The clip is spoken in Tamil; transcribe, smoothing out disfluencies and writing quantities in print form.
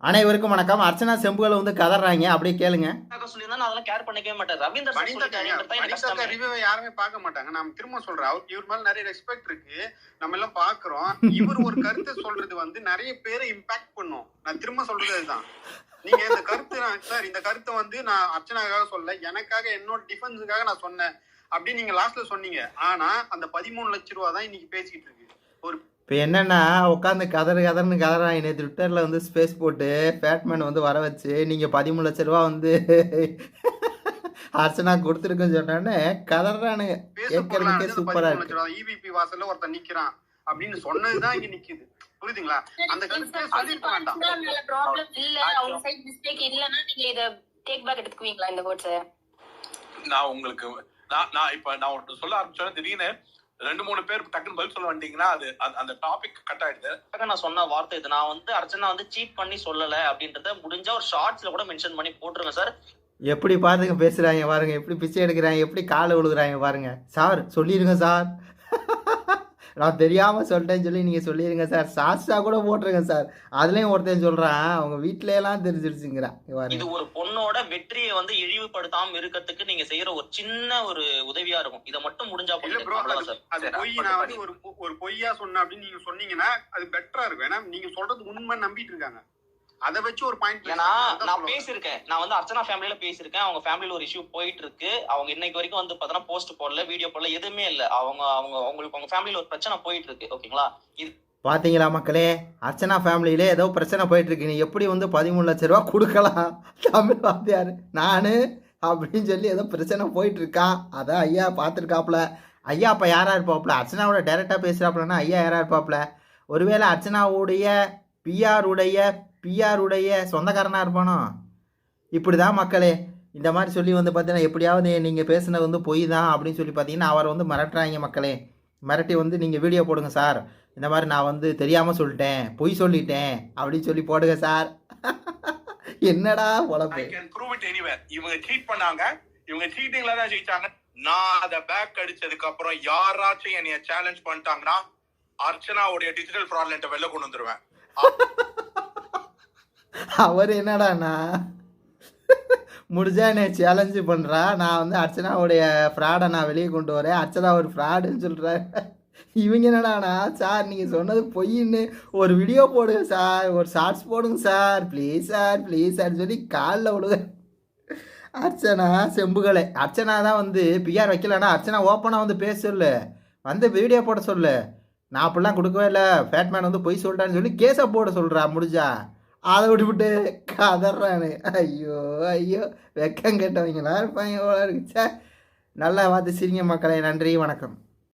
அனைவருக்கும் வணக்கம். அர்ச்சனா செம்புகளை வந்து கதறாங்க, அப்படியே கேளுங்க. சொல்லியிருந்தா அதெல்லாம் கேர் பண்ணிக்கவே மாட்டார். ரவீந்தர் ரிவ்யூவை யாருமே பார்க்க மாட்டாங்க. நான் திரும்ப சொல்றேன், அவருக்கு இவர் மேல நிறைய ரெஸ்பெக்ட் இருக்கு, நம்ம எல்லாம் பாக்குறோம். இவர் ஒரு கருத்தை சொல்றது வந்து நிறைய பேரை இம்பாக்ட் பண்ணும். நான் திரும்ப சொல்றது அதுதான். நீங்க இந்த கருத்து சார், இந்த கருத்தை வந்து நான் அர்ச்சனாக்காக சொல்ல, எனக்காக என்னோட டிஃபென்ஸுக்காக நான் சொன்னேன் அப்படின்னு நீங்க லாஸ்ட்ல சொன்னீங்க. ஆனா அந்த 13 லட்சம் ரூபா தான் இன்னைக்கு பேசிக்கிட்டு இருக்கு. ஒரு இப்போ என்னென்னா உட்காந்து கதறுன்னு கதறாங்க. நேற்று ட்விட்டரில் வந்து ஸ்பேஸ் போட்டு பேட்மேன் வந்து வர வச்சு நீங்கள் 13 லட்ச ரூபா வந்து அர்ச்சனா கொடுத்துருக்குன்னு சொன்னோன்னே கதறானுங்க. கேட்கறதுக்கே சூப்பராக இருக்கு. இபிபி வாசல்ல ஒருத்தன் நிக்கிறான் அப்படின்னு சொன்னதுதான் இங்க நிக்குது. புரியுதுங்களா? அந்த கருத்தை சொல்லிருக்க வேண்டாம். ப்ராப்ளம் இல்ல, அவங்க சைடு மிஸ்டேக் இல்லனா நீங்க இத டேக் பேக் எடுத்துக்குவீங்களா இந்த வேர்ட்ஸ்? நான் உங்களுக்கு நான் இப்ப நான் ஒன்று சொல்ல ஆரம்பிச்சோன்னா திடீர்னு 2-3 பேர் டக்குன்னு பதில் சொல்ல வந்தீங்கன்னா அது அந்த டாபிக் கட் ஆயிடுது. நான் சொன்ன வார்த்தை இது. நான் வந்து அர்ச்சனா வந்து சீட் பண்ணி சொல்லல அப்படின்றத முடிஞ்சா ஒரு ஷார்ட்ஸ்ல கூட மென்ஷன் பண்ணி போட்டுருங்க சார். எப்படி பாருங்க பேசுறாங்க பாருங்க, எப்படி பிச்சை எடுக்கிறாங்க, எப்படி காலை விழுகுறாங்க பாருங்க. சார் சொல்லிடுங்க சார், நான் தெரியாமல் சொல்லிட்டேன்னு சொல்லி நீங்கள் சொல்லிடுங்க சார். சாஸ்டா கூட போட்டுருங்க சார். அதுலேயும் ஒருத்தன் சொல்கிறான் அவங்க வீட்டில எல்லாம் தெரிஞ்சிருச்சுங்கிறான். இது ஒரு பொண்ணோட வெற்றியை வந்து இழிவுபடுத்தாம இருக்கிறதுக்கு நீங்க செய்யற ஒரு சின்ன ஒரு உதவியா இருக்கும். இதை மட்டும் முடிஞ்சா ஒரு பொய்யா சொன்ன அப்படின்னு நீங்க சொன்னீங்கன்னா அது பெட்டரா இருக்கும். ஏன்னா நீங்க சொல்றது உண்மை நம்பிட்டு இருக்காங்க. அதை வச்சு ஒரு பாயிண்ட். ஏன்னா நான் பேசியிருக்கேன், நான் வந்து அர்ச்சனா ஃபேமிலியில பேசியிருக்கேன். அவங்க ஃபேமிலியில ஒரு இஷ்யூ போயிட்டு இருக்கு. அவங்க இன்னைக்கு வரைக்கும் வந்து பார்த்தோன்னா போஸ்ட் போடல, வீடியோ போடல, எதுவுமே இல்லை. அவங்களுக்கு அவங்க ஃபேமிலியில ஒரு பிரச்சனை போயிட்டு இருக்கு. ஓகேங்களா? இது பார்த்தீங்களா மக்களே, அர்ச்சனா ஃபேமிலியிலே ஏதோ பிரச்சனை போயிட்டு இருக்கு. நீ எப்படி வந்து 13 லட்ச ரூபா கொடுக்கலாம் தமிழ் வாத்தியார் நான் அப்படின்னு சொல்லி ஏதோ பிரச்சனை போயிட்டு இருக்கான். அதான் ஐயா பார்த்துருக்காப்புல. ஐயா அப்போ யாரா இருப்பாப்புல? அர்ச்சனாவோட டைரக்டா பேசுறாப்புலன்னா ஐயா யாரா இருப்பாப்புல? ஒருவேளை அர்ச்சனாவுடைய பிஆருடைய சொந்தக்காரனாக இருப்பானோ? இப்படி தான் மக்களே. இந்த மாதிரி சொல்லி வந்து பார்த்தீங்கன்னா எப்படியாவது நீங்கள் பேசுனது வந்து பொய் தான் அப்படின்னு சொல்லி பார்த்தீங்கன்னா அவரை வந்து மிரட்டுறாங்க மக்களே. மிரட்டி வந்து நீங்கள் வீடியோ போடுங்க சார், இந்த மாதிரி நான் வந்து தெரியாமல் சொல்லிட்டேன், பொய் சொல்லிட்டேன் அப்படின்னு சொல்லி போடுங்க சார். என்னடா பொழப்பு? இவங்க சீட் பண்ணாங்க, இவங்க சீட்டிங்ல தான் ஜெயிச்சாங்க. நான் அதை பேக் அடிச்சதுக்கு அப்புறம் யாராச்சும் என்னைய சேலஞ்ச் பண்ணிட்டாங்கன்னா அர்ச்சனாவுடைய டிஜிட்டல் ஃப்ராட்லெண்ட்டை வெளில கொண்டு வந்துருவேன். அவர் என்னடாண்ணா முடிஞ்சா என்னை சேலஞ்சு பண்ணுறா, நான் வந்து அர்ச்சனாவுடைய ஃப்ராடை நான் வெளியே கொண்டு வரேன், அர்ச்சனா ஒரு ஃப்ராடுன்னு சொல்கிறேன். இவங்க என்னடாண்ணா சார் நீங்கள் சொன்னது பொய்ன்னு ஒரு வீடியோ போடுங்க சார், ஒரு ஷார்ட்ஸ் போடுங்க சார், ப்ளீஸ் சார் சொல்லி காலில் விடுங்க. அர்ச்சனா செம்புகளை அர்ச்சனா தான் வந்து பிஆர் வைக்கலன்னா அர்ச்சனா ஓப்பனாக வந்து பேச சொல்லு, வந்து வீடியோ போட சொல்லு. நான் அப்படிலாம் கொடுக்கவே இல்லை, ஃபேட்மேன் வந்து பொய் சொல்லிட்டான்னு சொல்லி கேஸை போட சொல்கிறா முடிஞ்சா. அதை விட்டுவிட்டு கதறானு. ஐயோ வெக்கம் கேட்டவங்களா இருப்பாங்க போல இருக்குச்சா. நல்லா பார்த்து சிரிங்க மக்களே. நன்றி, வணக்கம்.